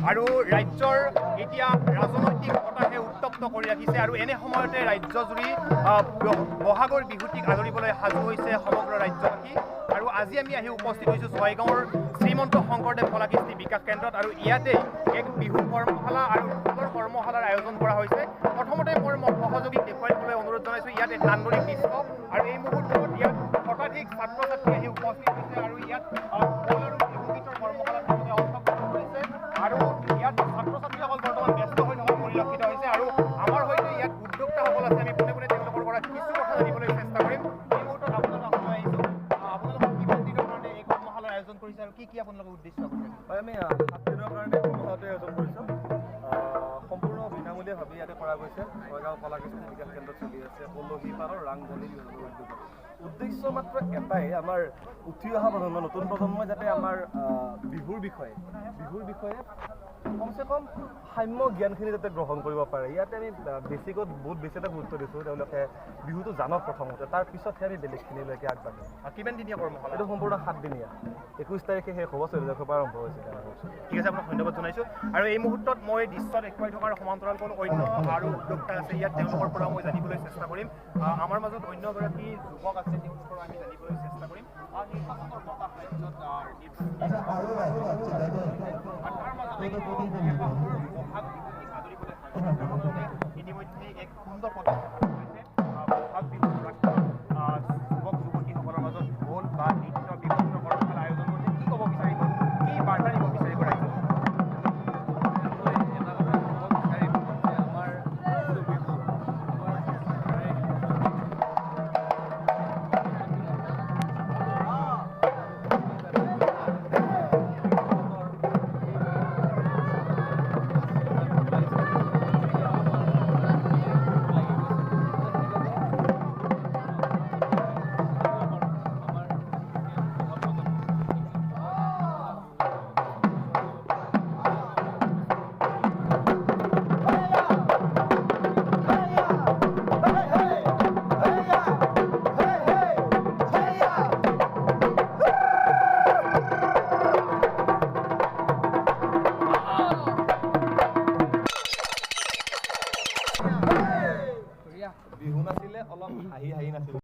আৰু ৰাজ্যৰ এতিয়া ৰাজনৈতিক বতাহে উত্তপ্ত কৰি ৰাখিছে আৰু এনে সময়তে ৰাজ্যজুৰি বহাগৰ বিহুটিক আদৰিবলৈ সাজু হৈছে সমগ্ৰ ৰাজ্যবাসী। আৰু আজি আমি আহি উপস্থিত হৈছোঁ ছয়গাঁৱৰ শ্ৰীমন্ত শংকৰদেৱ কলাকৃষ্টি বিকাশ কেন্দ্ৰত আৰু ইয়াতে এক বিহু কৰ্মশালা আৰু ঢোলৰ কৰ্মশালাৰ আয়োজন কৰা হৈছে। প্ৰথমতে মই সহযোগীক দেখুৱাই দিবলৈ অনুৰোধ জনাইছোঁ। ইয়াত এক নান্দনিক দৃশ্য আৰু এই মুহূৰ্তত ইয়াত শতাধিক ছাত্ৰ ছাত্ৰী আহি উপস্থিত হৈছে আৰু ইয়াত ঢোল আৰু বিহু গীতৰ কৰ্মশালাত তেওঁলোকে অংশগ্ৰহণ কৰিছে আৰু ইয়াত ছাত্ৰ ছাত্ৰীসকল বৰ্তমান ব্যস্ত হৈ থকা পৰিলক্ষিত হৈছে। আৰু আমাৰ সৈতে ইয়াত উদ্যোক্তাসকল আছে, আমি পোনে পোনে তেওঁলোকৰ পৰা কিছু কথা জানিবলৈ চেষ্টা কৰিম। এই মুহূৰ্তত আপোনালোক সময় আহিছোঁ, আপোনালোকক কিমান দিনৰ কাৰণে এই কৰ্মশালাৰ আয়োজন কৰিছে আৰু কি আপোনালোকৰ উদ্দেশ্য আছে? হয়, আমি 7 দিনৰ কাৰণে কৰ্মশালাটো আয়োজন কৰিছোঁ। সম্পূৰ্ণ বিনামূলীয়াভাৱে ইয়াতে কৰা গৈছে। ছয়গাঁও কলাকৃষ্টি বিকাশ কেন্দ্ৰত চলি আছে পল্লৱী পাৰৰ ৰাংধনী উদ্দেশ্য মাত্ৰ এটাই, আমাৰ উঠি অহা প্ৰজন্ম, নতুন প্ৰজন্মই যাতে আমাৰ বিহুৰ বিষয়ে কমচে কম সাম্য জ্ঞানখিনি যাতে গ্ৰহণ কৰিব পাৰে। ইয়াতে আমি বেছিকৈ বহুত বেছি এটা গুৰুত্ব দিছোঁ, তেওঁলোকে বিহুটো জানক প্ৰথমতে, তাৰ পিছতহে আমি বেলেগখিনিলৈকে আগবাঢ়িম। কিমান দিনীয়া কৰ্মশালা? এইটো সম্পূৰ্ণ 7 দিনীয়া, 21 তাৰিখে শেষ হ'ব, 14 তাৰিখৰ পৰা আৰম্ভ হৈছে। ঠিক আছে, আপোনাক ধন্যবাদ জনাইছোঁ। আৰু এই মুহূৰ্তত মই দৃশ্য দেখুৱাই থকাৰ সমান্তৰালকৈ অন্য আৰু উদ্যোক্তা আছে, ইয়াত তেওঁলোকৰ পৰা মই জানিবলৈ চেষ্টা কৰিম। আমাৰ মাজত অন্য এগৰাকী যুৱক আছে, তেওঁলোকৰ পৰা আমি জানিবলৈ চেষ্টা কৰিম। নিৰ্বাচনৰ বতাহ ৰাজ্যত বহাগ বিহুটিক আদৰিবলৈ ইতিমধ্যে এক সুন্দৰ পদক্ষেপ